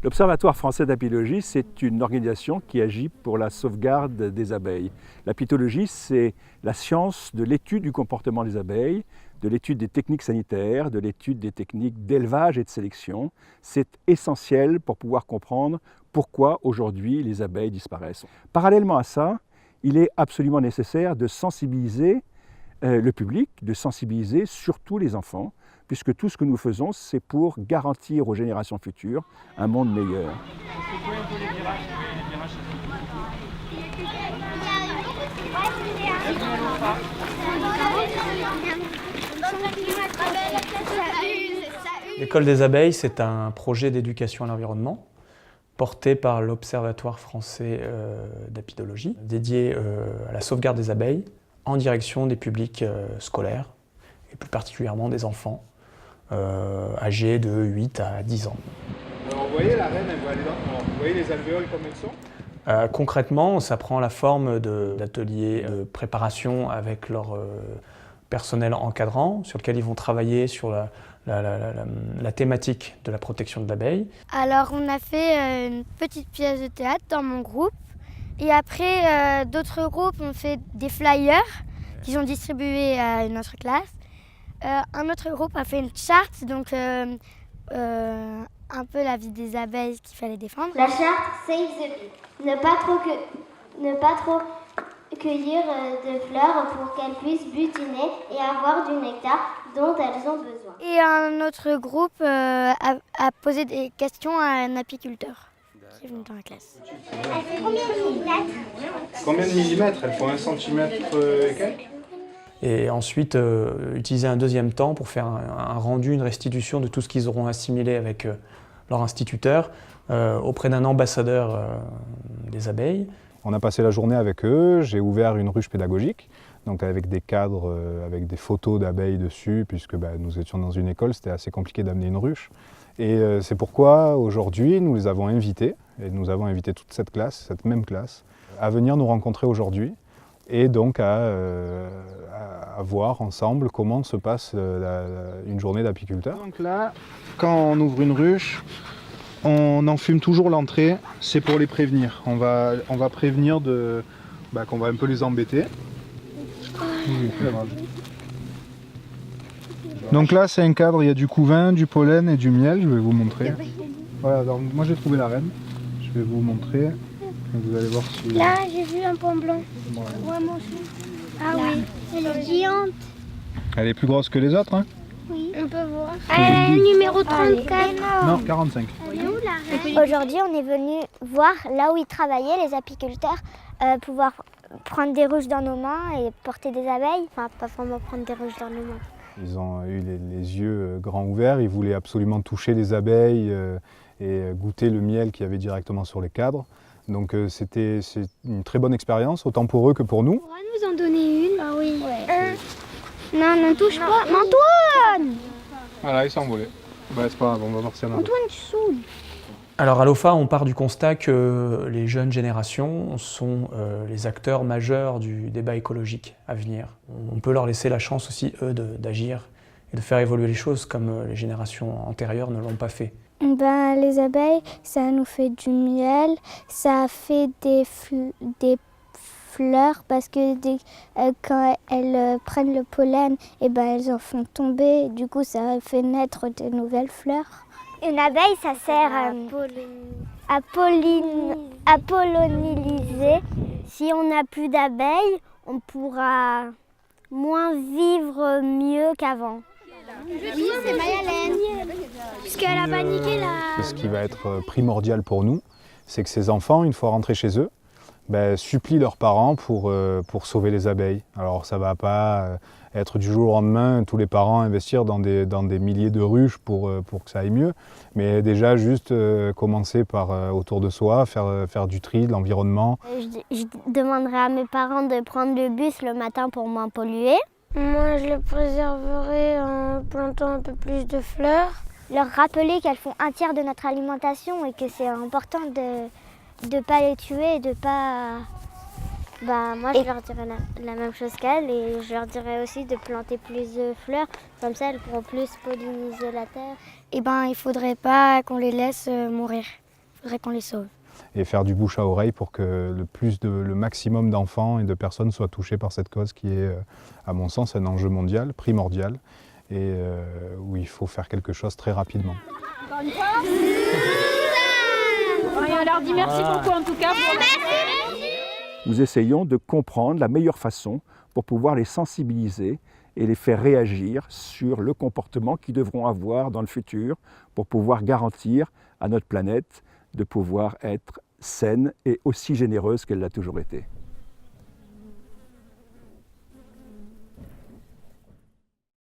L'Observatoire français d'apiologie, c'est une organisation qui agit pour la sauvegarde des abeilles. L'apitologie, c'est la science de l'étude du comportement des abeilles, de l'étude des techniques sanitaires, de l'étude des techniques d'élevage et de sélection. C'est essentiel pour pouvoir comprendre pourquoi aujourd'hui les abeilles disparaissent. Parallèlement à ça, il est absolument nécessaire de sensibiliser le public, de sensibiliser surtout les enfants, puisque tout ce que nous faisons, c'est pour garantir aux générations futures un monde meilleur. L'école des abeilles, c'est un projet d'éducation à l'environnement porté par l'Observatoire français d'apidologie, dédié à la sauvegarde des abeilles en direction des publics scolaires, et plus particulièrement des enfants âgés de 8 à 10 ans. Alors, vous voyez la reine, elle va aller dans... Vous voyez les alvéoles comme elles sont? Concrètement, ça prend la forme d'ateliers de préparation avec leur personnel encadrant, sur lequel ils vont travailler sur la thématique de la protection de l'abeille. Alors on a fait une petite pièce de théâtre dans mon groupe et après d'autres groupes ont fait des flyers qui sont distribués à une autre classe. Un autre groupe a fait une charte, donc un peu la vie des abeilles qu'il fallait défendre. La charte Save the Bee. Ne pas trop cueillir de fleurs pour qu'elles puissent butiner et avoir du nectar dont elles ont besoin. Et un autre groupe a posé des questions à un apiculteur qui est venu dans la classe. Elle fait combien de millimètres? Combien de millimètres? Elle font 1 centimètre et quelques? Et ensuite, utiliser un deuxième temps pour faire un rendu, une restitution de tout ce qu'ils auront assimilé avec leur instituteur auprès d'un ambassadeur des abeilles. On a passé la journée avec eux, j'ai ouvert une ruche pédagogique, donc avec des cadres, avec des photos d'abeilles dessus, puisque nous étions dans une école, c'était assez compliqué d'amener une ruche. Et c'est pourquoi aujourd'hui nous les avons invités, et nous avons invité toute cette classe, cette même classe, à venir nous rencontrer aujourd'hui, et donc à voir ensemble comment se passe une journée d'apiculteur. Donc là, quand on ouvre une ruche, on enfume toujours l'entrée, c'est pour les prévenir. On va prévenir qu'on va un peu les embêter. Donc là, c'est un cadre, il y a du couvain, du pollen et du miel, je vais vous montrer. Voilà, donc moi j'ai trouvé la reine, je vais vous montrer. Vous allez voir si... Là, j'ai vu un point blanc. Ouais, moi aussi. Ah oui, elle est géante. Elle est plus grosse que les autres, hein? Oui, on peut voir. Numéro 34. Non, 45. Aujourd'hui, on est venu voir là où ils travaillaient, les apiculteurs, pouvoir prendre des ruches dans nos mains et porter des abeilles. Enfin, pas vraiment prendre des ruches dans nos mains. Ils ont eu les yeux grands ouverts, ils voulaient absolument toucher les abeilles et goûter le miel qu'il y avait directement sur les cadres. Donc c'est une très bonne expérience, autant pour eux que pour nous. On va nous en donner une. Ah oui. Ouais. Non, ne touche pas. Antoine! Voilà, il s'est envolé. C'est pas grave, on va voir si elle en a. Antoine, tu saoules. Alors à l'OFA, on part du constat que les jeunes générations sont les acteurs majeurs du débat écologique à venir. On peut leur laisser la chance aussi, eux, d'agir et de faire évoluer les choses comme les générations antérieures ne l'ont pas fait. Les abeilles, ça nous fait du miel, ça fait des fleurs parce que quand elles prennent le pollen, elles en font tomber, du coup ça fait naître de nouvelles fleurs. Une abeille, ça sert à polliniser. Si on n'a plus d'abeilles, on pourra moins vivre mieux qu'avant. Oui, c'est Mayalène, puisqu'elle a paniqué là. Ce qui va être primordial pour nous, c'est que ces enfants, une fois rentrés chez eux, supplient leurs parents pour sauver les abeilles. Alors ça ne va pas être du jour au lendemain, tous les parents investir dans des milliers de ruches pour que ça aille mieux, mais déjà juste commencer par autour de soi, faire du tri de l'environnement. Je demanderai à mes parents de prendre le bus le matin pour moins polluer. Moi, je les préserverai en plantant un peu plus de fleurs. Leur rappeler qu'elles font un tiers de notre alimentation et que c'est important de ne pas les tuer et de pas... moi, je leur dirais la même chose qu'elles et je leur dirais aussi de planter plus de fleurs. Comme ça, elles pourront plus polliniser la terre. Il ne faudrait pas qu'on les laisse mourir. voudrais qu'on les sauve. Et faire du bouche à oreille pour que le maximum d'enfants et de personnes soient touchés par cette cause qui est, à mon sens, un enjeu mondial, primordial, et où il faut faire quelque chose très rapidement. Encore une fois. On leur dit merci beaucoup en tout cas. Nous essayons de comprendre la meilleure façon pour pouvoir les sensibiliser et les faire réagir sur le comportement qu'ils devront avoir dans le futur pour pouvoir garantir à notre planète de pouvoir être saine et aussi généreuse qu'elle l'a toujours été.